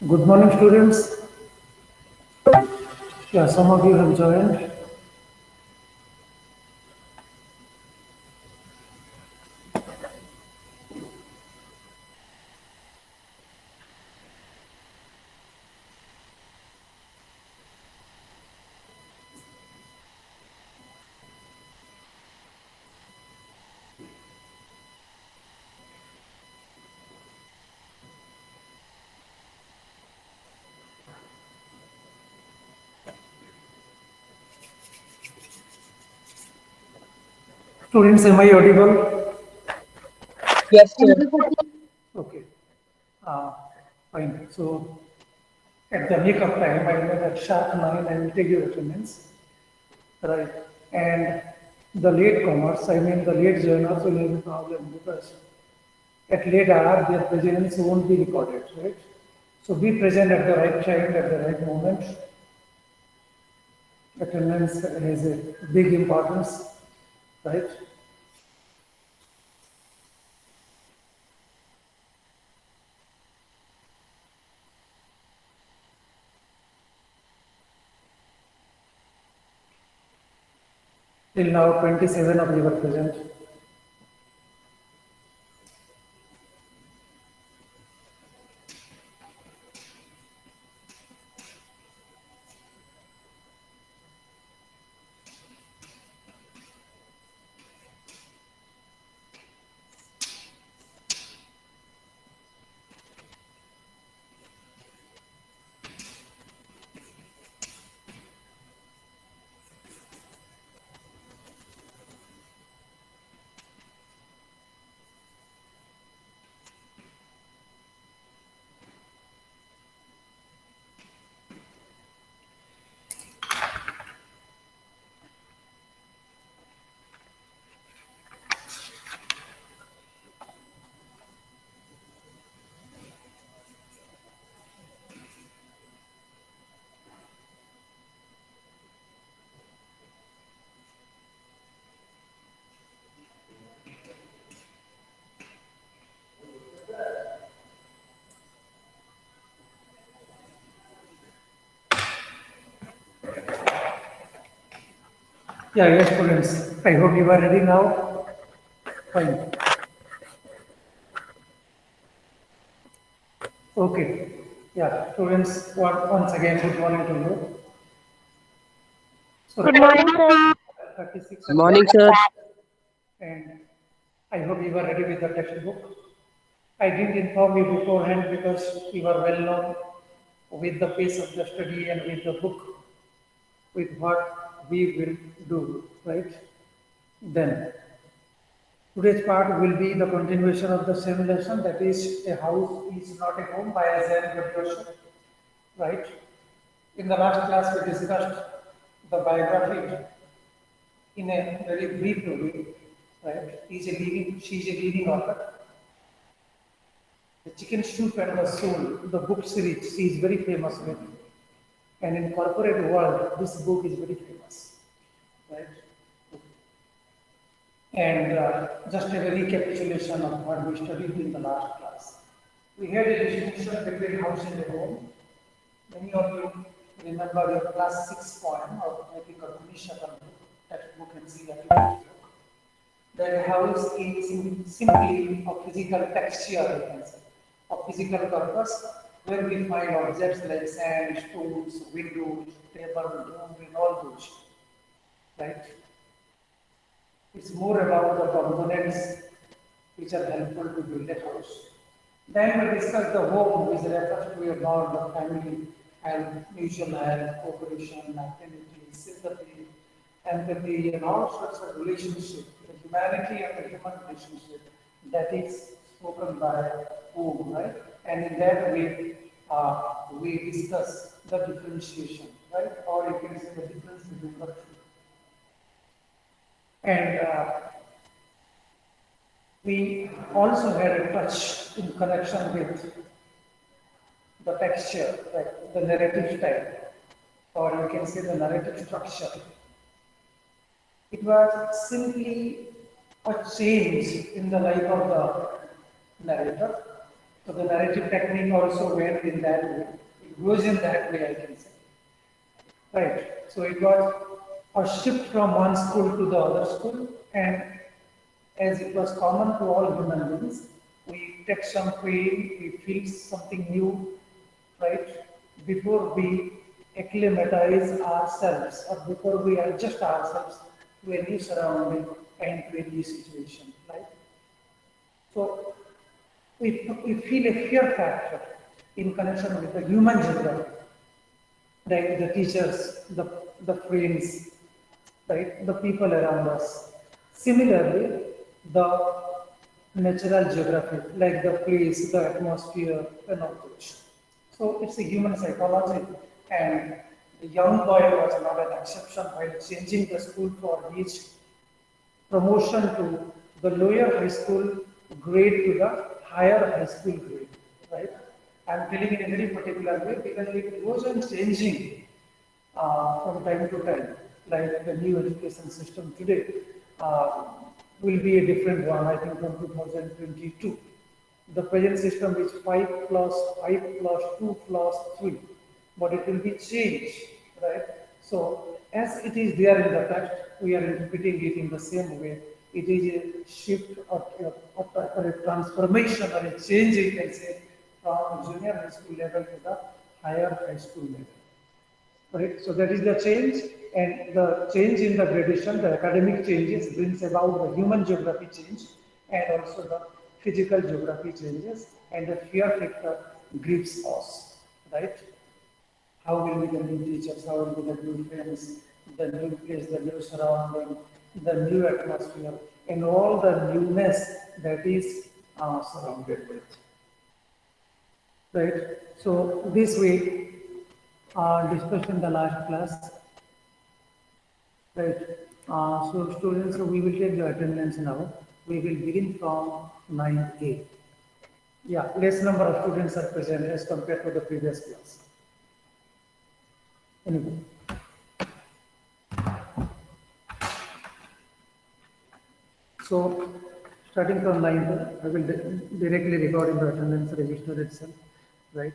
Good morning, students. Yeah, some of you have joined. Students, am I audible? Yes, sir. Okay. Uh, Fine. So, at the nick of time, I know that sharp 9, I will take your attendance. Right. And the late comers, I mean the late joiners will have a problem because at late hour, their presence won't be recorded, right? So, be present at the right time, at the right moment. Attendance has a big importance, right? Till now, 27 of you were present. Yeah, yes, students. I hope you are ready now. Fine. Okay. Yeah, students, once again, good morning to you. So, Good morning, sir. 36 Good of you, morning, sir. and I hope you are ready with the textbook. I didn't inform you beforehand because you are well known with the pace of the study and with the book, with what we will do, right? Then, today's part will be the continuation of the same lesson, that is, a house is not a home by Zen Gurdjieff, right? In the last class, we discussed the biography in a very brief way, right? She is a leading author. The Chicken Soup and the Soul, the book series, she is very famous with. And in corporate world, this book is very famous, right? And just a recapitulation of what we studied in the last class. We had a distinction between house and a home. Many of you remember your class 6 poem of I think of Nishakan textbook and see that book. That house is simply a physical texture, you can say, of physical purpose, where we find objects like sand, stones, windows, table, room, and all those, right? It's more about the components which are helpful to build a house. Then we discuss the home, which refers to a bond of family and mutual help, cooperation, affinity, sympathy, empathy, and all sorts of relationships, the humanity and the human relationship that is spoken by home, right? And in that way, we discuss the differentiation, right? Or you can say the difference between the two. And we also had a touch in connection with the texture, like the narrative style, or you can say the narrative structure. It was simply a change in the life of the narrator, So the narrative technique also went in that way. It goes in that way, I can say. Right. So it was a shift from one school to the other school, and as it was common to all human beings, we take some pain, we feel something new, right? Before we acclimatize ourselves or before we adjust ourselves to a new surrounding and to a new situation, right? So we feel a fear factor in connection with the human geography, right? The teachers, the friends, right? The people around us. Similarly, the natural geography, like the place, the atmosphere, and all those. So it's a human psychology, and the young boy was not an exception while changing the school for his promotion to the lower high school grade to the higher high school grade, right? I'm telling in a very particular way because it goes on changing from time to time, like the new education system today will be a different one, I think, from 2022. The present system is 5 plus 5 plus 2 plus 3, but it will be changed, right? So, as it is there in the text, we are interpreting it in the same way. It is a shift or a transformation or a change, you can say, from junior high school level to the higher high school level. Right? So that is the change, and the change in the gradation, the academic changes brings about the human geography change and also the physical geography changes, and the fear factor grips us, right? How will be the new teachers, how will be the new friends, the new place, the new surrounding, the new atmosphere, and all the newness that is surrounded with, right? So this way, discussed in the last class, right? So students, we will take the attendance now. We will begin from 9A. Yeah, less number of students are present as compared to the previous class. Anyway. So, starting from 9th, I will directly record in the attendance register itself, right?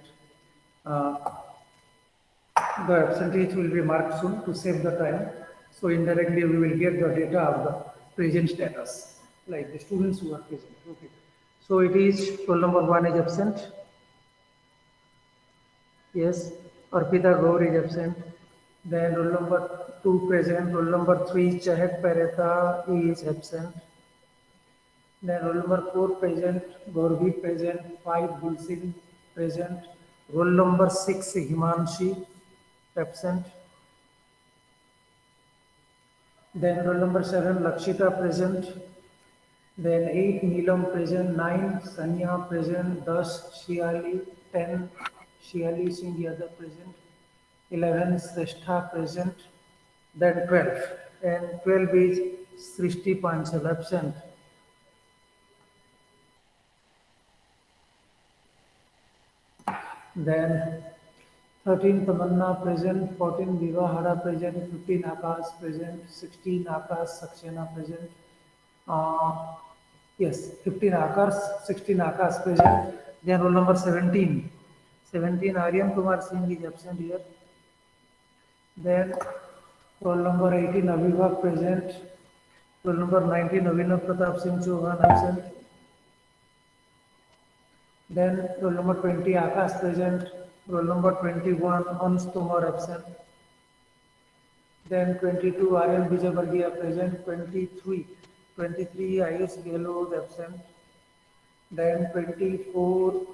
Uh, the absentees will be marked soon to save the time. So indirectly we will get the data of the present status, like the students who are present. Okay. So it is roll number 1 is absent. Yes. Arpita Gaur is absent. Then roll number 2 present. Roll number 3 Chahat Paretha is absent. Then roll number 4 present. Gauravi present. 5 Gulsing present. Roll number 6 Himanshi absent. Then roll number 7, Lakshita present. Then 8, Neelam present. 9, Sanya present. 10, Shiali. 10, Shiali Singh Yadav present. 11, Srestha present. Then 12. And 12 is Srishti Panchal absent. Then 13 Tamanna present, 14 Vivahara present, 15 Akash present, 16 Akash Saxena present. Uh, yes, 15 Akash, 16 Akash present. Then roll number 17. 17 Aryan Kumar Singh is absent here. Then roll number 18 Avibha present. Roll number 19 Avinav Pratap Singh Chauhan absent. Then roll number 20 Akash present. Roll number 21 Hans Tomar absent. Then 22 Aryan Bijabargia present. 23 Ayush Gehlot absent. Then 24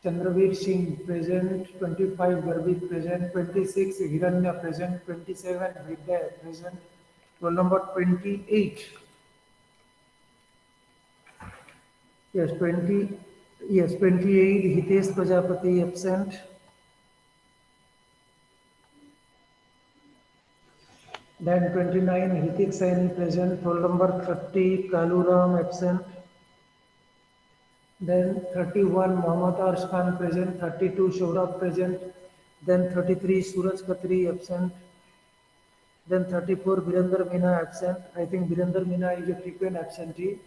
Chandraveer Singh present. 25 Garbit present. 26 Hiranya present. 27 Vidya present. Roll number 28. Yes, 20. Yes, 28 Hitesh Prajapati absent. Then 29 Hitik Saini present. Roll number 30 Kaluram absent. Then 31 Mohammad Arsh Khan present. 32 Shohrab present. Then 33 Suraj Khatri absent. Then 34 Virender Meena absent. I think Virender Meena is a frequent absentee.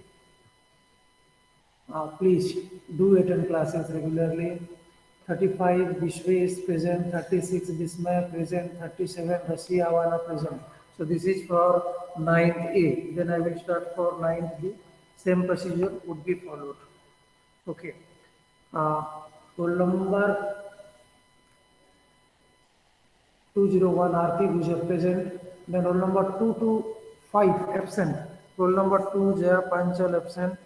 Please do attend classes regularly. 35 Vishwe is present, 36 Vismaya present, 37 Rasiyawana present. So this is for 9th A. Then I will start for 9th B. Same procedure would be followed. Okay. Roll number 201 Arti Gujar present. Then roll number 225 absent. Roll number 2 Jaya Panchal absent.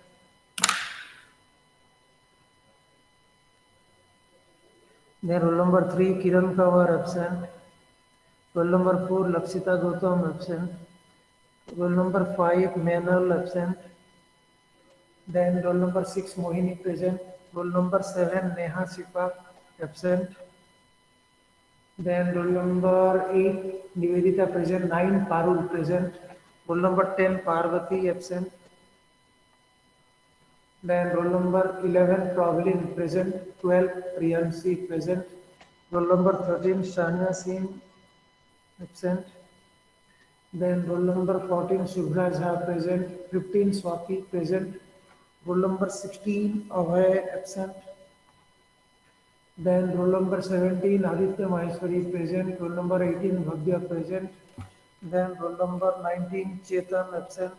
Then roll number 3 Kiran Kawar absent. Roll number 4 Lakshita Gautam absent. Roll number 5 Menal absent. Then roll number 6 Mohini present. Roll number 7 Neha Sipak absent. Then roll number 8 Nivedita present. 9 Parul present. Roll number 10 Parvati absent. Then roll number 11 Provelin present. 12 Priyansi present. Roll number 13 Shania Singh absent. Then roll number 14 Subhraj Jha present. 15 Swati present. Roll number 16 Abhay absent. Then roll number 17 Aditya Maheshwari present. Roll number 18 Bhavya present. Then roll number 19 Chetan absent.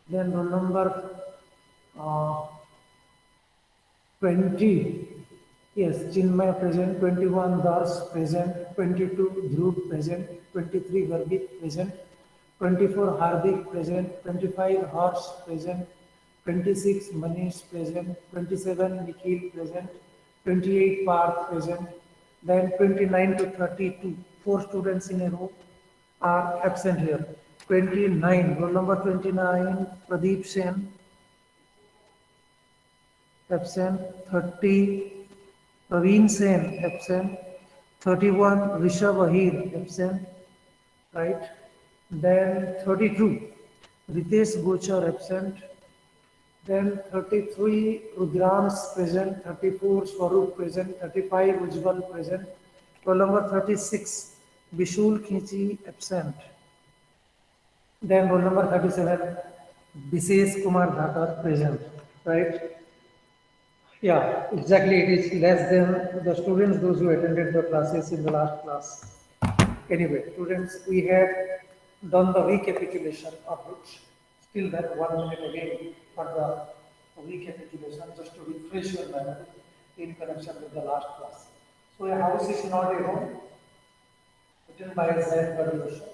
Then roll number 20, yes, Chinmay present, 21 Dars present, 22 Dhruv present, 23 Garbit present, 24 Hardik present, 25 Harsh present, 26 Manish present, 27 Nikhil present, 28 Parth present, then 29 to 32, 4 students in a row are absent here. 29, roll number 29, Pradeep Sen, absent. 30, Praveen Sen, absent. 31, Rishabh Ahir, absent. Right. Then 32, Ritesh Gochar, absent. Then 33, Rudrans present. 34, Swarup present. 35, Ujjwal present. Roll number 36, Bishul Khichi, absent. Then roll number 37, Bises Kumar Dhakar present, right? Yeah, exactly. It is less than the students, those who attended the classes in the last class. Anyway, students, we have done the recapitulation of it. Still that 1 minute again for the recapitulation, just to refresh your memory in connection with the last class. So a house is not a home, written by Z. Badiyosha.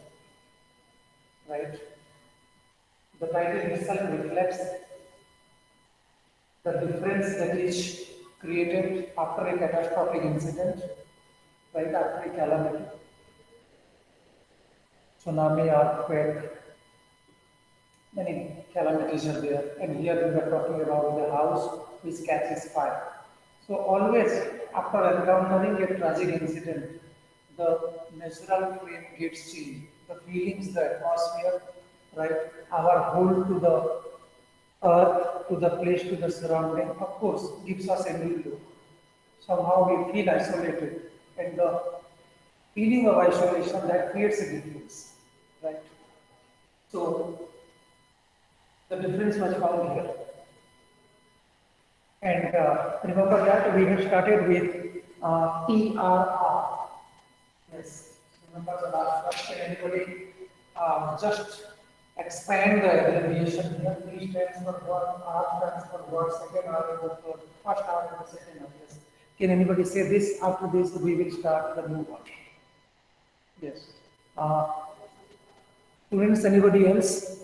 Right? The title itself reflects the difference that is created after a catastrophic incident, right? After a calamity, tsunami, earthquake, many calamities are there. And here we are talking about the house which catches fire. So always after encountering a tragic incident, the natural frame gets changed. The feelings, the atmosphere, right? Our hold to the earth, to the place, to the surrounding, of course, gives us a new look. Somehow we feel isolated, and the feeling of isolation that creates a difference, right? So the difference was found here. And remember that we have started with TRR. Yes, remember the last one. Can anybody just expand the abbreviation here? T stands for one, R stands for what, second R is the third, first R is the second R. Yes. Can anybody say this? After this, we will start the new one. Yes. Students, anybody else?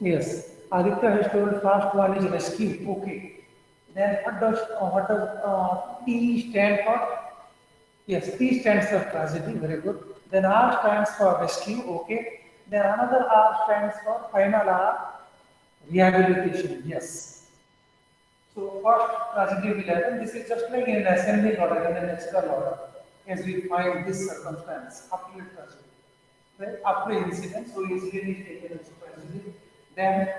Yes. Aditya has told first one is rescue. Okay. Then what does T stand for? Yes, T stands for tragedy. Very good. Then R stands for rescue. Okay. Then another R stands for final R, rehabilitation. Yes. So first tragedy will happen. This is just like in an ascending order, in a natural order, as we find this circumstance after a tragedy. Right? After incident, so easily is taken as tragedy. Then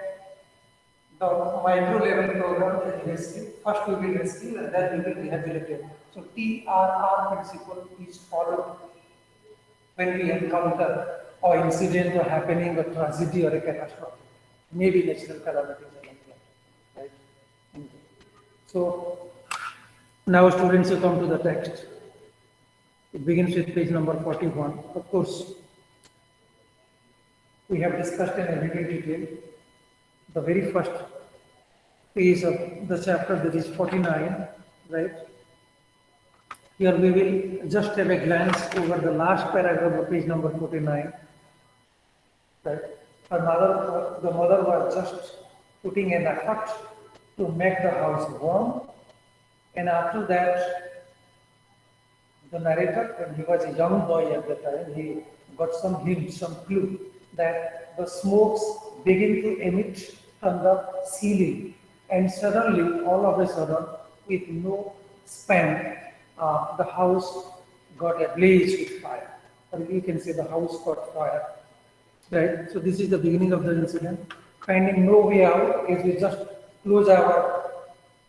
the micro level program is rescue. First we will rescue and then we will rehabilitate. So TRR principle is followed when we encounter or incident or happening, a tragedy or a catastrophe, maybe natural calamity. So now students, you come to the text. It begins with page number 41. Of course, we have discussed in a little detail the very first page of the chapter, that is 49, right? Here we will just have a glance over the last paragraph of page number 49. Right? The mother was just putting an effort to make the house warm, and after that, the narrator, when he was a young boy at the time, he got some hint, some clue that the smokes begin to emit from the ceiling, and suddenly, all of a sudden, with no span, the house got ablaze with fire, or you can say the house caught fire. Right. So this is the beginning of the incident. Finding no way out, as we just close our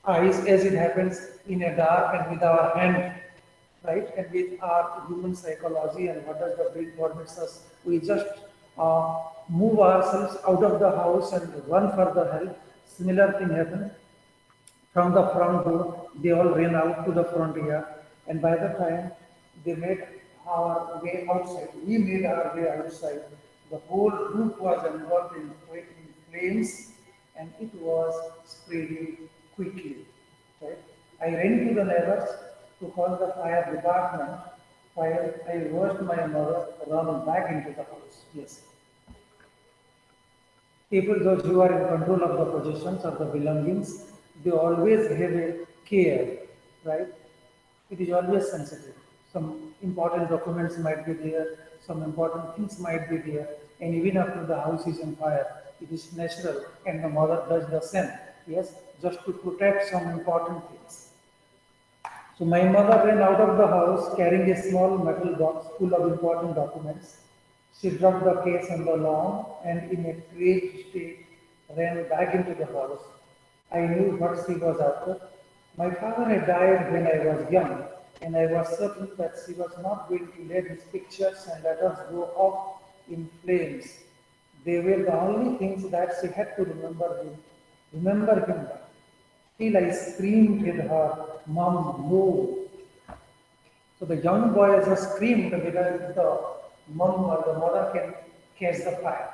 eyes, as it happens in a dark and with our hand, right? And with our human psychology and what does the brain permits us, we just move ourselves out of the house and run for the help. Similar thing happened from the front door. They all ran out to the front yard, and by the time they made our way outside, we made our way outside. The whole roof was engulfed in flames, and it was spreading quickly. Right? I ran to the neighbors to call the fire department while I watched my mother run back into the house. Yes. People, those who are in control of the possessions or the belongings, they always have a care, right? It is always sensitive. Some important documents might be there, some important things might be there, and even after the house is on fire, it is natural, and the mother does the same, yes, just to protect some important things. So my mother ran out of the house carrying a small metal box full of important documents. She dropped the case on the lawn and in a crazed state ran back into the house. I knew what she was after. My father had died when I was young, and I was certain that she was not going to let his pictures and letters go off in flames. They were the only things that she had to remember him by. Till I screamed with her, "Mom, no!" So the young boy just screamed whether the mom or the mother can catch the fire.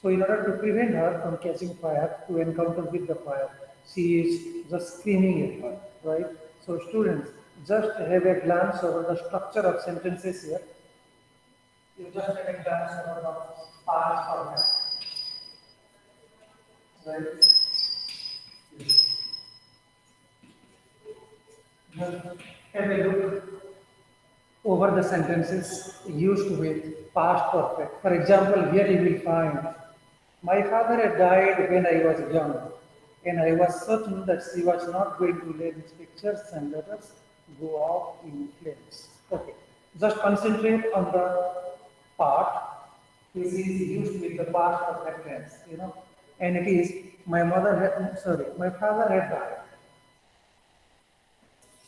So in order to prevent her from catching fire, to encounter with the fire, she is just screaming at her, right? So students, just have a glance over the structure of sentences here. You just have a glance over the past format, right? Just have a look over the sentences used with past perfect. For example, here you will find, my father had died when I was young, and I was certain that she was not going to let his pictures and letters go off in flames. Okay, just concentrate on the part which is used with the past perfect tense, and it is, my father had died.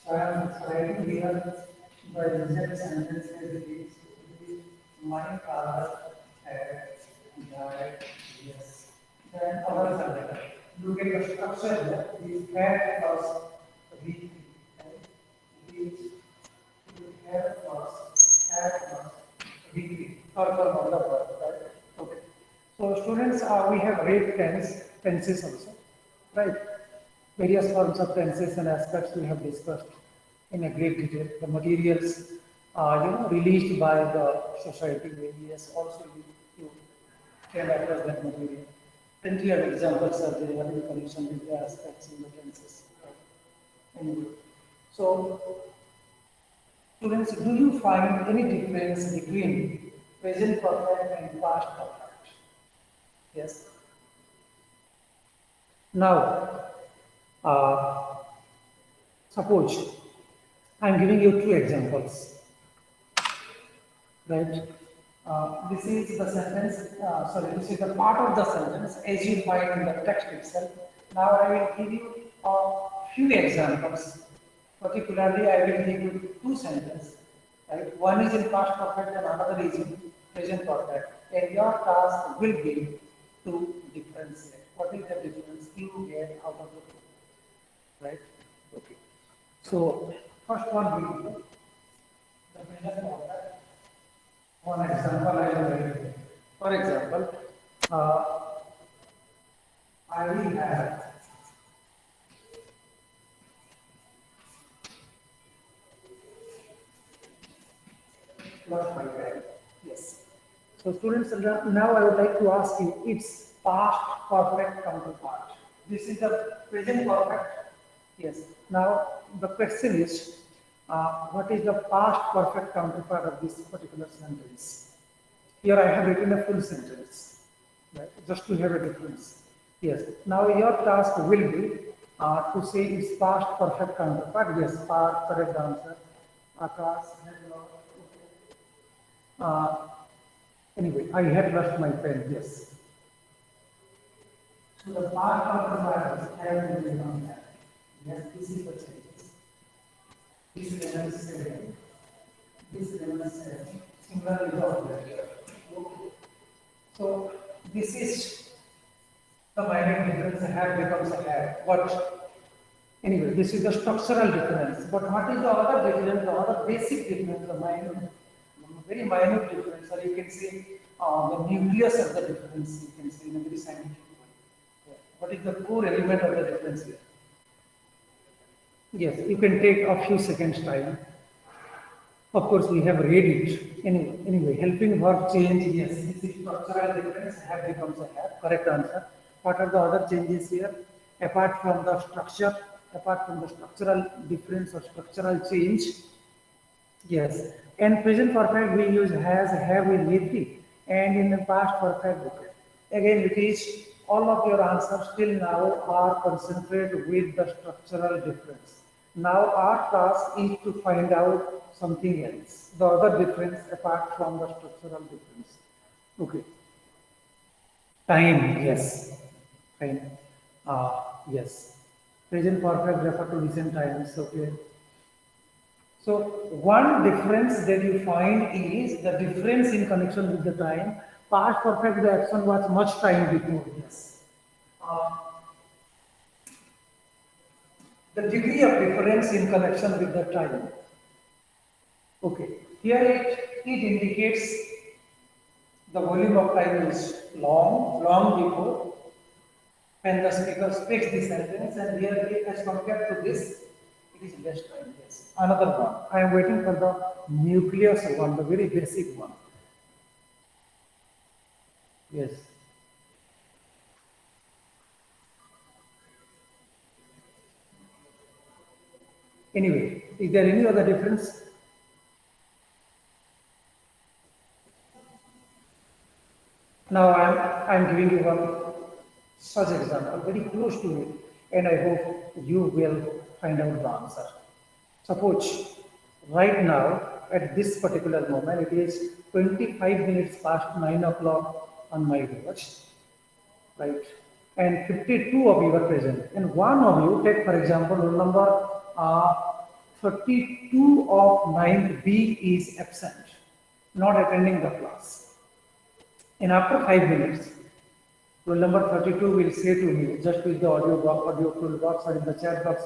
So I am writing here the exact sentence as it is. My father had died. Yes. Then our sentence. Look at the structure here. We had plus V. We had plus V. Third one of the verb, right? Okay. So students, we have read tenses also, right? Various forms of tenses and aspects we have discussed in a great detail. The materials, released by the society, various also you can address that material. Plenty of examples are there in connection with the aspects in the tenses. Anyway, so students, do you find any difference between present perfect and past perfect? Yes. Now, suppose I am giving you two examples, right? This is the sentence, this is the part of the sentence as you find in the text itself. Now I will give you a few examples. Particularly, I will give you two sentences, right? One is in past perfect and another is in present perfect. And your task will be to differentiate. What is the difference you get out of the two, right? So first one we do the present perfect. One example I will give. For example, uh, I will have plus 5. Yes. So students, now I would like to ask you its past perfect counterpart. This is the present perfect. Yes. Now the question is, what is the past perfect counterpart of this particular sentence? Here I have written a full sentence, right, just to have a difference. Yes. Now your task will be to say its past perfect counterpart. Yes, past correct answer. Akash, hello. Uh, anyway, I had lost my pen. Yes. So the past counterpart is have been on that. Yes, this is the changes. This level 7. This level 7. Similarly, the other. Okay. So this is the minor difference. A have becomes a have. But anyway, this is the structural difference. But what is the other difference? The other basic difference, the minor, very minute difference, or you can say the nucleus of the difference. You can say in a very scientific way. What is the core element of the difference here? Yes, you can take a few seconds time. Of course, we have read it. Anyway, helping verb change, yes, this is structural difference, have becomes a have, correct answer. What are the other changes here? Apart from the structure, apart from the structural difference or structural change, yes. And present perfect we use has, have with lately, and in the past perfect okay. Again, it is all of your answers till now are concentrated with the structural difference. Now our task is to find out something else, the other difference apart from the structural difference. Okay. Time, yes. Time. Yes. Present perfect refer to recent times. Okay. So one difference that you find is the difference in connection with the time. Past perfect, the action was much time before. Yes. Uh, the degree of difference in connection with the time. Okay. Here it indicates the volume of time is long before when the speaker speaks the sentence, and here as compared to this, it is less time. Yes. Another one. I am waiting for the nucleus one, the very basic one. Yes. Anyway, is there any other difference? Now I'm giving you one such example, very close to it, and I hope you will find out the answer. Suppose right now, at this particular moment, it is 25 minutes past 9 o'clock on my watch, right? And 52 of you are present. And one of you, take for example, roll number 32 of 9th B is absent, not attending the class. And after 5 minutes, roll number 32 will say to me, just with the audio toolbox or in the chat box,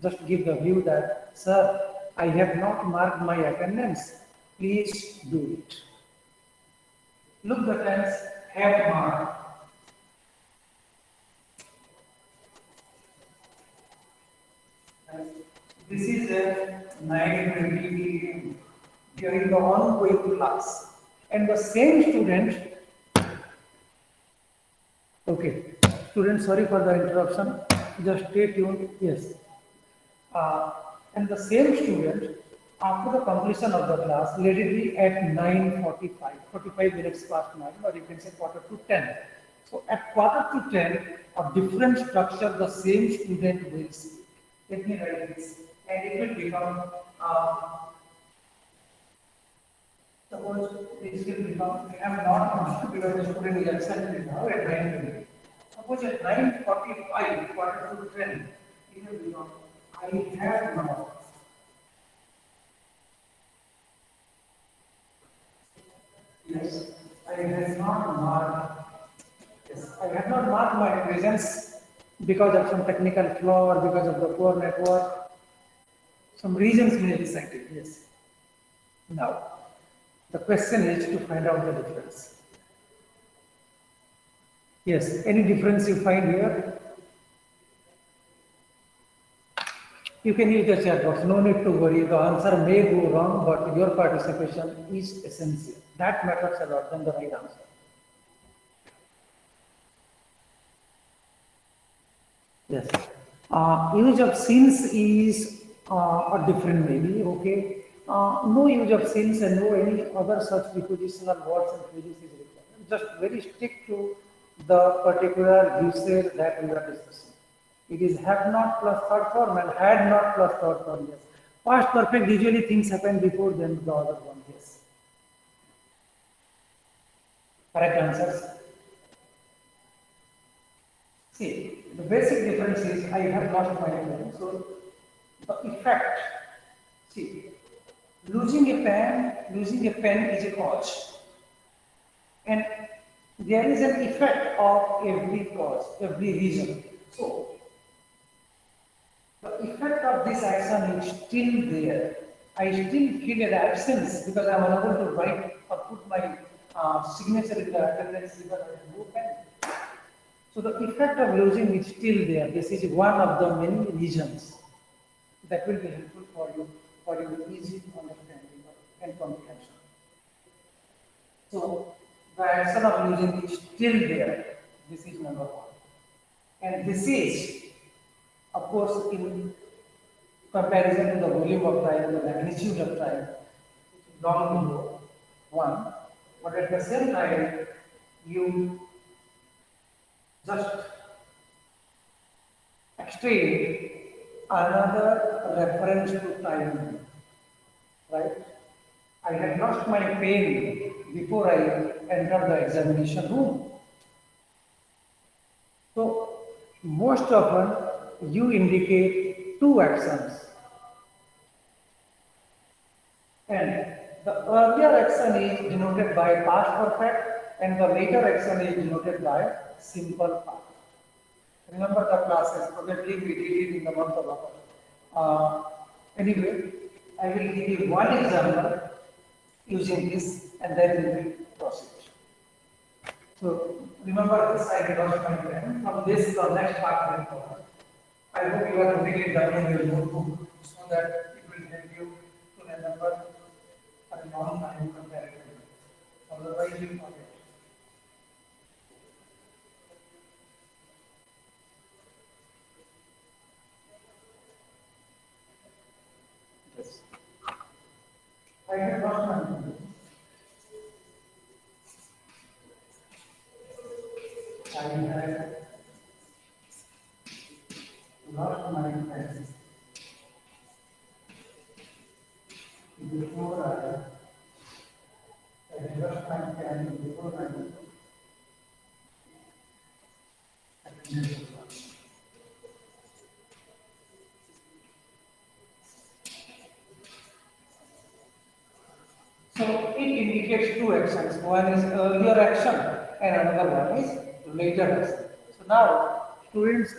just give the view that, sir, I have not marked my attendance. Please do it. Look the tense, have marked. This is a 9:20 p.m. during the ongoing class. And the same student, okay, student, sorry for the interruption, just stay tuned, yes. And the same student, after the completion of the class, let it be at 9:45, 45 minutes past 9, or you can say quarter to 10. So at quarter to 10, a different structure, the same student will speak. Let me write this, and it will become, suppose this will become, we have not understood because the student is absent now at 9:20. Suppose at 9:45, quarter to 10, it will become, I have not. Yes, I have not marked. Yes, I have not marked my presence because of some technical flaw or because of the poor network. Some reasons may be cited, yes. Now, the question is to find out the difference. Yes, any difference you find here? You can use the chat box, no need to worry. The answer may go wrong, but your participation is essential. That matters a lot than the right answer. Yes. Use of since is a different maybe, okay. No use of since and no any other such prepositional words and phrases is required. Just very stick to the particular usage that we are discussing. It is have not plus third form and had not plus third form, yes. Past perfect, usually things happen before then the other one, yes. Correct answers. See, the basic difference is I have lost my pen. So the effect, see, losing a pen is a cause. And there is an effect of every cause, every reason. So the effect of this action is still there. I still feel an absence because I am unable to write or put my signature in the attendance because I have no pen. So the effect of losing is still there. This is one of the many reasons that will be helpful for your easy understanding and comprehension. So the action of losing is still there. This is number one. And this is, of course, in comparison to the volume of time, the magnitude of time, long below one. But at the same time, you just extract another reference to time, right? I had lost my pen before I entered the examination room. So, most often you indicate two actions. And the earlier action is denoted by past perfect and the later action is denoted by simple past. Remember the classes, probably we did it in the month of August. Anyway, I will give you one example using this and then we will proceed. So remember this, I will not my pen. From this, the next part will come. I hope you are putting it down in your notebook so that it will help you to remember a long time comparatively. Otherwise, you forget. Yes. I have lost my pen. I have lost my pen. Before I lost my pen before I so it indicates two actions. One is earlier action and another one is later action. So now, students,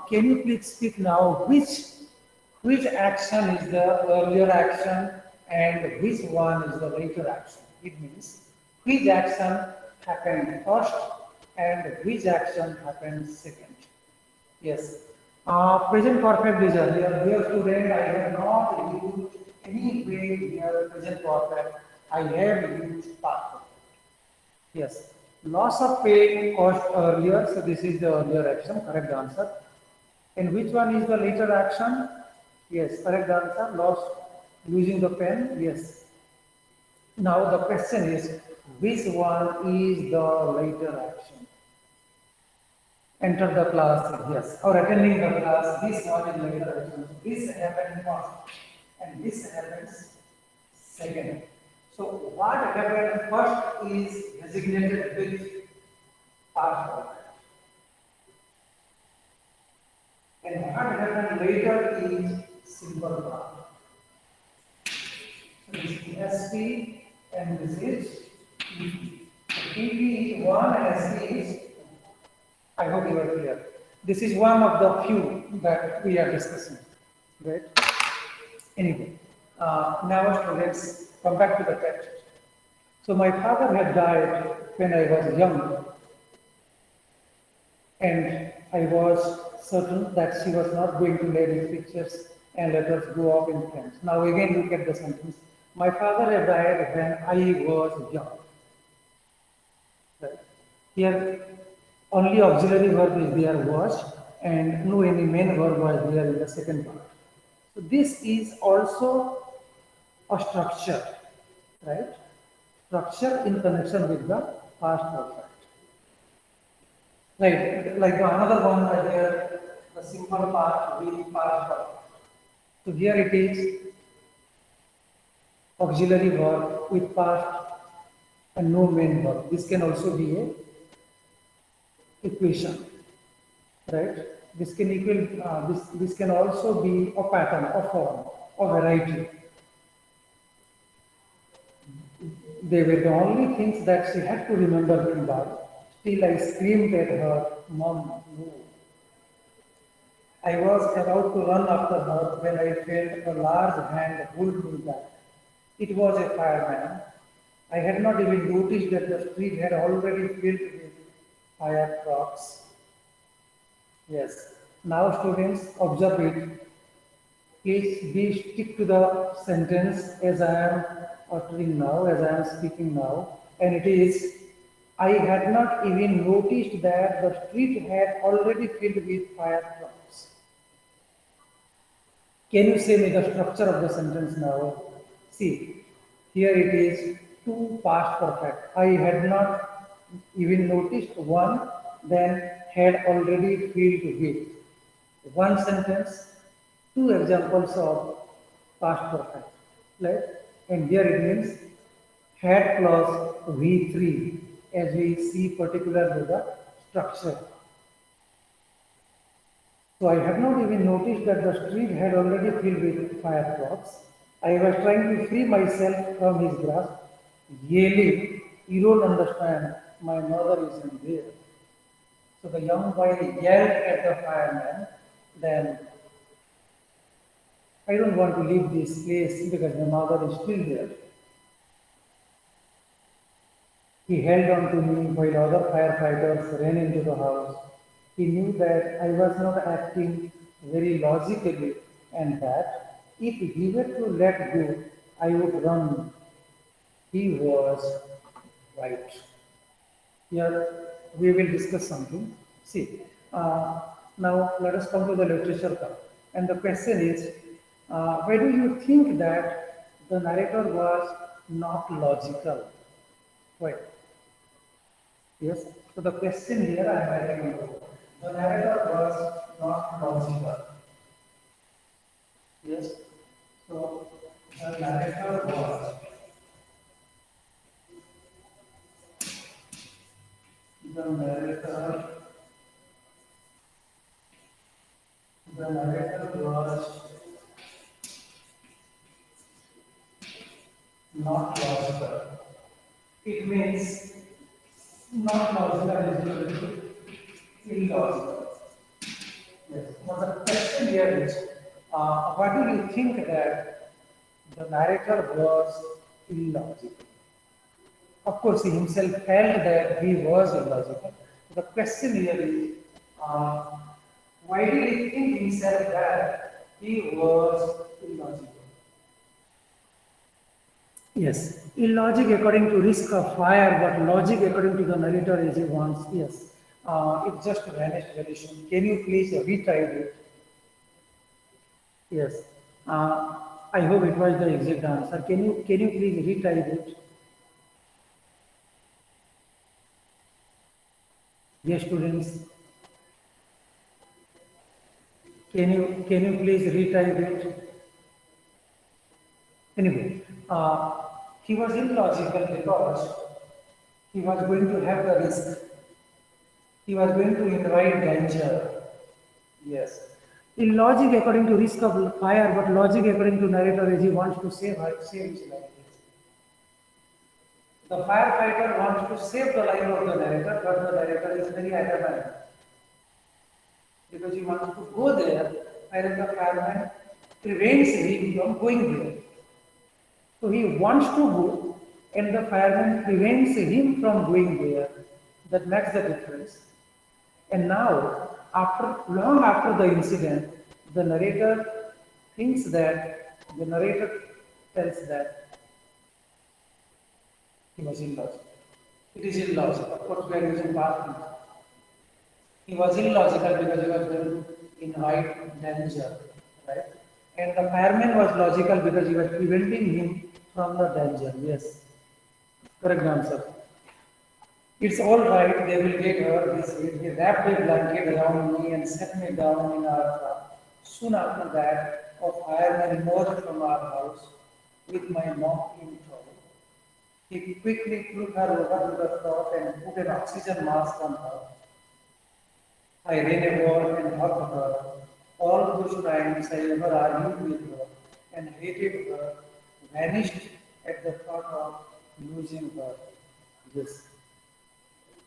can you please speak now which action is the earlier action and which one is the later action? It means which action happened first and which action happened second. Yes. Present perfect is earlier. Dear student, I have not used any way here present perfect. I have used past perfect. Yes. Loss of pain caused earlier, so this is the earlier action, correct answer. And which one is the later action? Yes, correct answer. Loss using the pen. Yes. Now the question is, which one is the later action? Enter the class, yes, or attending the class, this one is later action. This happened first and this happens second. So what happened first is designated with past perfect. And what happened later is simple past. So this is SP and this is EP. EP is 1 and SP is, I hope you are clear. This is one of the few that we are discussing, right? Anyway, now students, come back to the text. So my father had died when I was young, and I was certain that she was not going to lay these pictures and let us go off in friends. Now again look at the sentence. My father had died when I was young. Right. Here only auxiliary verb is there was, and no any main verb was there in the second part. So this is also a structure, right? Structure in connection with the past perfect. Right, like another one here, the simple part with past perfect. So here it is auxiliary verb with past and no main verb. This can also be a equation, right? This can equal this can also be a pattern, a form, a variety. They were the only things that she had to remember him by. Still, I screamed at her, "Mom, no." I was about to run after her when I felt a large hand hold me back. It was a fireman. I had not even noticed that the street had already filled with fire trucks. Yes. Now, students, observe it. Please be stick to the sentence as I am uttering now, as I am speaking now, and it is I had not even noticed that the street had already filled with fire trucks. Can you say me the structure of the sentence now? See, here it is two past perfect. I had not even noticed one, then had already filled with. One sentence, two examples of past perfect. Right? And here it means had plus V3 as we see particularly the structure. So I had not even noticed that the street had already filled with fire trucks. I was trying to free myself from his grasp, yelling, "You don't understand, my mother isn't there." So the young boy yelled at the fireman, then, "I don't want to leave this place because my mother is still there." He held on to me while other firefighters ran into the house. He knew that I was not acting very logically and that if he were to let go, I would run. He was right. Here we will discuss something. See, now let us come to the literature part. And the question is, why do you think that the narrator was not logical? Why? Yes. So the question here I am writing on. The narrator was not logical. Yes. So the narrator was the narrator the narrator was not logical. It means not logical is equal to illogical. Yes. Now the question here is, why do you think that the narrator was illogical? Of course, he himself felt that he was illogical. The question here is, uh, why did he think himself that he was illogical? Yes, illogic according to risk of fire, but logic according to the narrator as he wants. Yes, it just vanished very soon. Can you please retype it? Yes. I hope it was the exact answer. Can you please retype it? Yes, students. Can you please retype it? Anyway, he was illogical because he was going to have the risk. He was going to invite danger. Yes. In logic according to risk of fire, but logic according to narrator is he wants to save his life. The firefighter wants to save the life of the narrator, but the narrator is very adamant because he wants to go there, whereas the fireman prevents him from going there. So he wants to go, and the fireman prevents him from going there. That makes the difference. And now, long after the incident, the narrator tells that he was illogical. It is illogical. Of course, we are using past tense. He was illogical because he was going to invite danger, right? And the fireman was logical because he was preventing him from the danger. Yes, correct answer. It's all right, they will get hurt. He wrapped a blanket around me and set me down in our car. Soon after that, a fireman emerged from our house with my mom in tow. He quickly took her over to the truck and put an oxygen mask on her. I ran over and hugged her. All those times I ever argued with her and hated her vanished at the thought of losing her. Yes.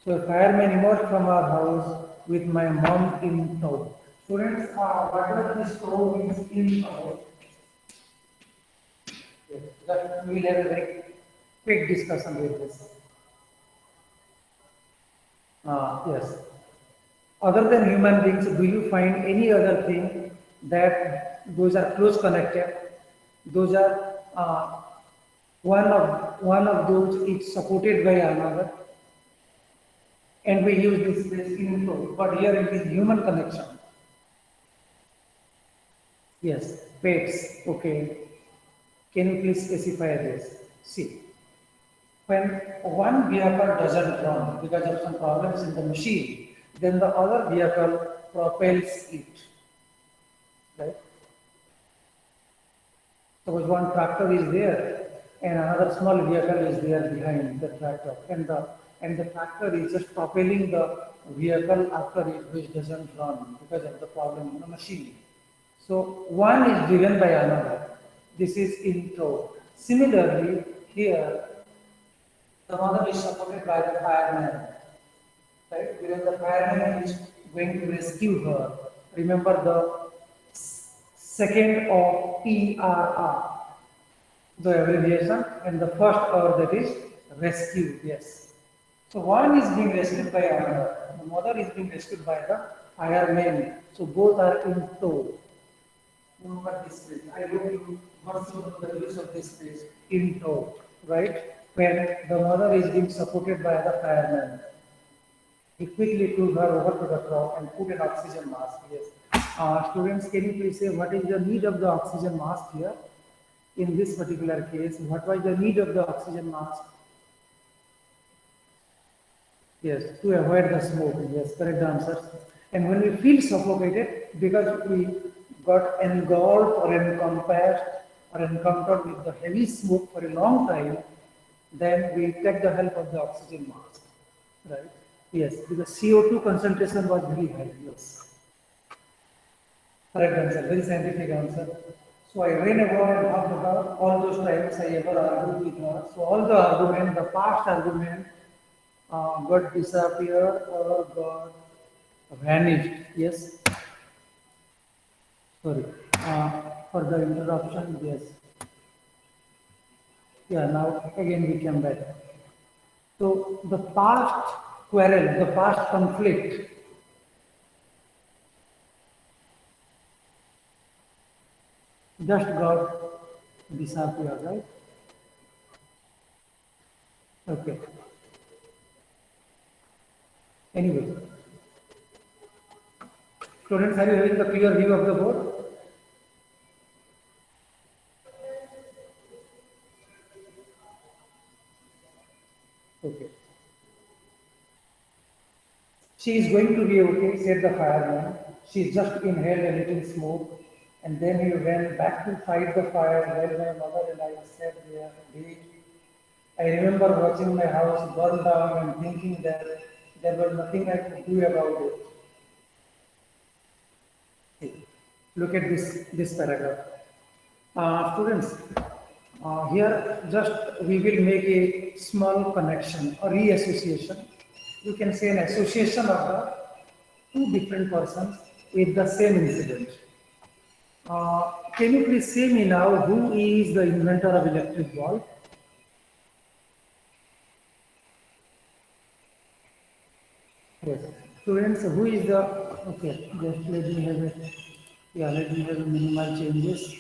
So a fireman emerged from our house with my mom in tow. Students, what does this tow means in tow? Yes. We will have a very quick discussion with this. Yes. Other than human beings, do you find any other thing that those are close connected? Those are one of those is supported by another, and we use this phrase in flow. But here it is human connection. Yes, pets. Okay. Can you please specify this? See, when one vehicle doesn't run because of some problems in the machine, then the other vehicle propels it, right? Suppose one tractor is there and another small vehicle is there behind the tractor, and the tractor is just propelling the vehicle after it, which doesn't run because of the problem in the machine. So one is driven by another. This is in tow. Similarly, here the mother is supported by the fireman, right? Because the fireman is going to rescue her. Remember the second of PRR, the abbreviation, and the first R, that is rescue. Yes. So one is being rescued by another. The mother is being rescued by the fireman. So both are in tow. Remember this phrase. I hope you must know the use of this phrase, in tow, right? When the mother is being supported by the fireman. He quickly took her over to the truck and put an oxygen mask. Yes. Students, can you please say what is the need of the oxygen mask here? In this particular case, what was the need of the oxygen mask? Yes, to avoid the smoke. Yes, correct answer. And when we feel suffocated because we got engulfed or encompassed or encountered with the heavy smoke for a long time, then we take the help of the oxygen mask, right? Yes, because CO2 concentration was very high. Yes, correct answer. Very scientific answer. So I ran over and talked about all those times I ever argued with her. So all the argument, the past argument, got disappeared or got vanished. Yes. Sorry for the interruption. Yes. Yeah. Now again we came back. So the past quarrel, the past conflict, just got disappeared, right? Okay. Anyway, students, are you having the clear view of the board? Okay. She is going to be okay, said the fireman. She just inhaled a little smoke, and then he went back to fight the fire while my mother and I sat there late. I remember watching my house burn down and thinking that there was nothing I could do about it. Look at this paragraph. Students, here just we will make a small connection or reassociation. You can say an association of the two different persons with the same incident. Can you please say me now who is the inventor of electric bulb? Yes. Students, who is the, okay, just let me have a, yeah, let me have a minimal changes.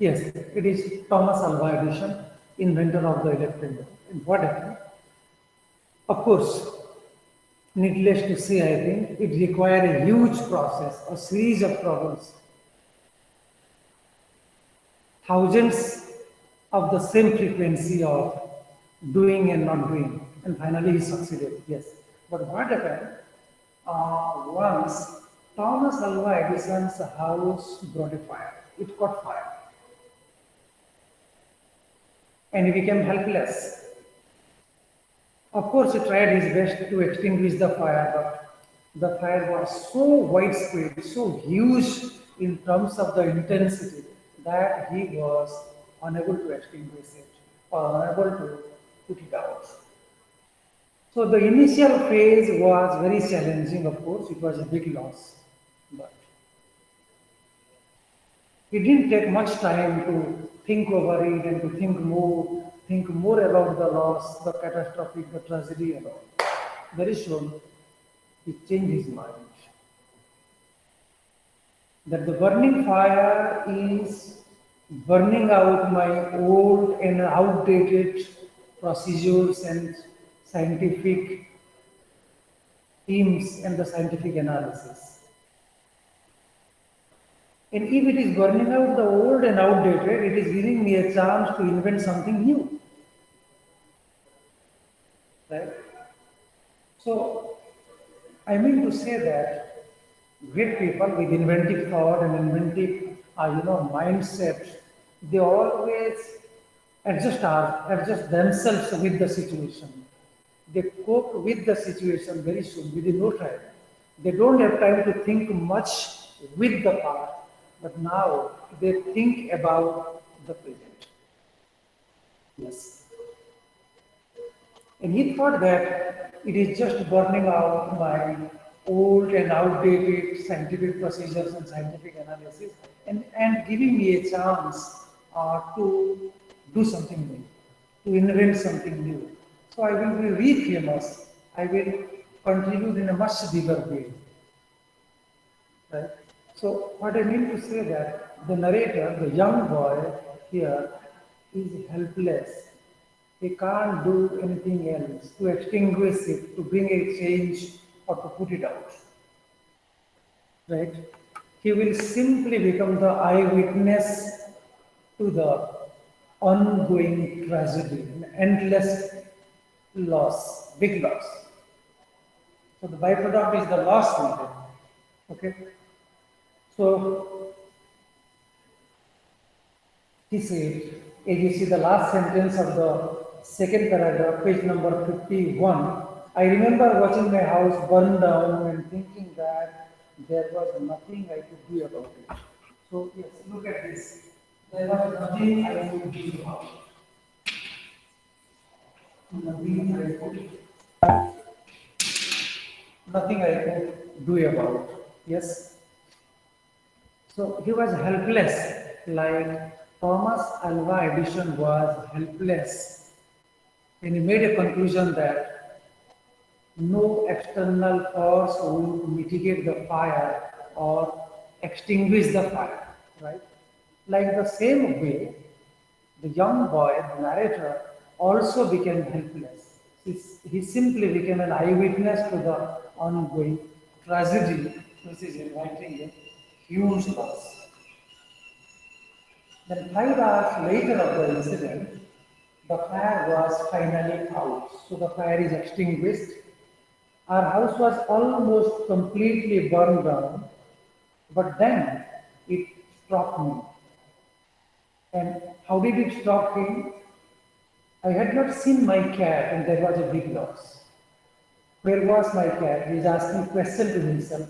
Yes, it is Thomas Alva Edison, inventor of the electric bulb. And what happened? Of course, needless to say, I think it required a huge process, a series of problems, thousands of the same frequency of doing and not doing, and finally he succeeded. Yes, but what happened? Once Thomas Alva Edison's house got a fire. It caught fire, and he became helpless. Of course, he tried his best to extinguish the fire, but the fire was so widespread, so huge in terms of the intensity that he was unable to extinguish it or unable to put it out. So the initial phase was very challenging, of course, it was a big loss, but it didn't take much time to think over it and to think more about the loss, the catastrophe, the tragedy and all. Very soon, he changed his mind. That the burning fire is burning out my old and outdated procedures and scientific themes and the scientific analysis. And if it is burning out the old and outdated, it is giving me a chance to invent something new. Right? So, I mean to say that great people with inventive thought and inventive, mindset, they always adjust themselves with the situation. They cope with the situation very soon, within no time. They don't have time to think much with the past, but now they think about the present. Yes. And he thought that it is just burning out my old and outdated scientific procedures and scientific analysis and giving me a chance to do something new, to invent something new. So I will be re-famous. I will contribute in a much bigger way. Right? So what I mean to say that the narrator, the young boy here, is helpless. He can't do anything else to extinguish it, to bring a change, or to put it out. Right? He will simply become the eyewitness to the ongoing tragedy, an endless loss, big loss. So the byproduct is the loss needed. Okay? So he said, as you see the last sentence of the second paragraph, page number 51, I remember watching my house burn down and thinking that there was nothing I could do about it. So yes, look at this. There was nothing I could do about it. Nothing I could do about. Yes. So he was helpless, like Thomas Alva Edison was helpless. And he made a conclusion that no external force will mitigate the fire or extinguish the fire, right? Like the same way, the young boy, the narrator, also became helpless. He simply became an eyewitness to the ongoing tragedy, which is inviting a huge loss. Then 5 hours later of the incident, the fire was finally out. So the fire is extinguished. Our house was almost completely burned down, but then it struck me. And how did it struck him? I had not seen my cat and there was a big loss. Where was my cat? He is asking question to himself.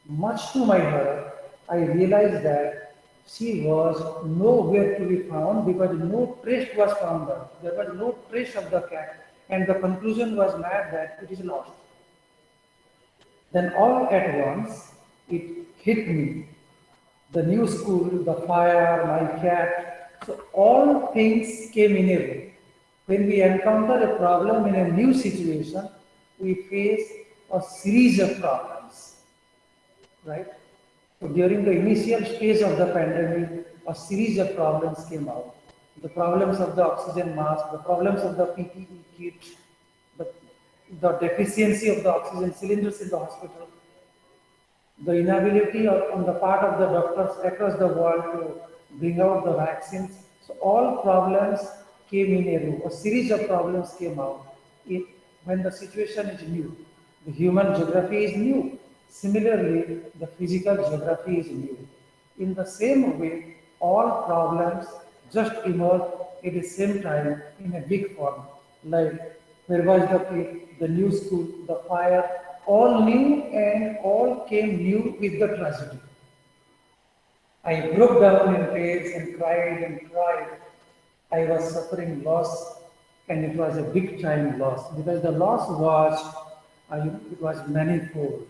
Much to my horror, I realized that she was nowhere to be found because no trace was found. There was no trace of the cat, and the conclusion was made that it is lost. Then all at once, it hit me. The new school, the fire, my cat. So all things came in a row. When we encounter a problem in a new situation, we face a series of problems, right? So during the initial stage of the pandemic, a series of problems came out. The problems of the oxygen mask, the problems of the PPE kit, the, the deficiency of the oxygen cylinders in the hospital, the inability on the part of the doctors across the world to bring out the vaccines. So all problems came in a row. A series of problems came out when the situation is new. The human geography is new. Similarly, the physical geography is new. In the same way, all problems just emerged at the same time in a big form, like where was the pit, the new school, the fire, all new and all came new with the tragedy. I broke down in tears and cried and cried. I was suffering loss, and it was a big time loss because the loss was, it was manifold.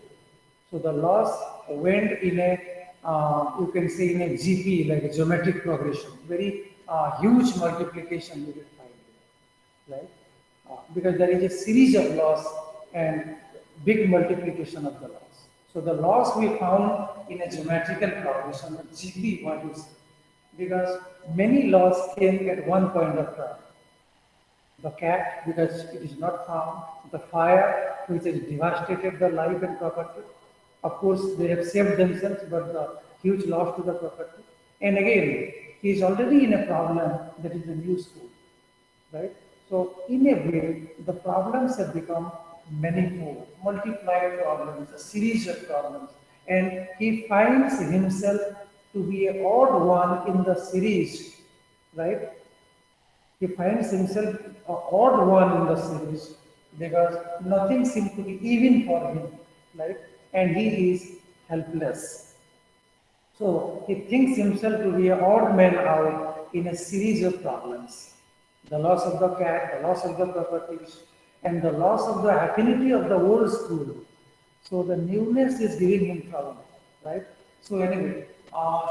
So the loss went in a, you can say in a GP, like a geometric progression, very huge multiplication you will find, right? Because there is a series of loss and big multiplication of the loss. So the loss we found in a geometrical progression, a GP, what you say, because many loss came at one point of time. The cat, because it is not found, the fire, which has devastated the life and property. Of course, they have saved themselves, but the huge loss to the property. And again, he is already in a problem that is the new school, right? So in a way, the problems have become manifold, multiplied problems, a series of problems, and he finds himself to be an odd one in the series, right? He finds himself an odd one in the series because nothing seems to be even for him, right? And he is helpless. So he thinks himself to be an odd man out in a series of problems. The loss of the cat, the loss of the properties, and the loss of the affinity of the old school. So the newness is giving him trouble, right? So anyway,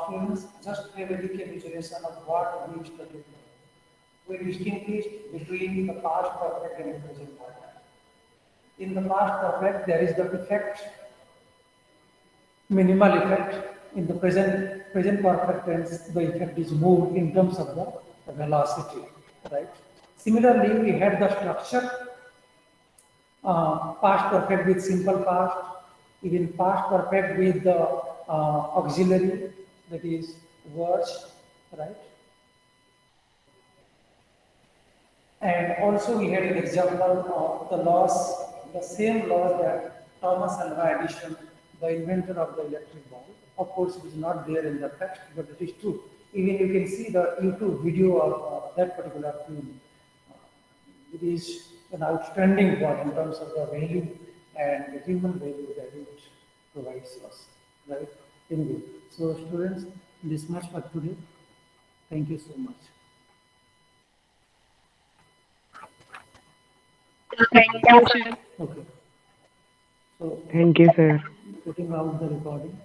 students just have a recapitulation of what we studied. We distinguished between the past perfect and the present perfect. In the past perfect, there is the effect, minimal effect. In the present perfect tense, the effect is moved in terms of the velocity, right? Similarly, we had the structure, past perfect with simple past, even past perfect with the auxiliary, that is words, right? And also we had an example of the laws, the same laws that Thomas Alva Edison, the inventor of the electric bulb. Of course, it is not there in the text, but it is true. Even you can see the YouTube video of that particular film. It is an outstanding one in terms of the value and the human value that it provides us, right? Anyway, so students, this much for today. Thank you so much. Thank you, sir. Okay. So Thank you, sir. putting out the recording.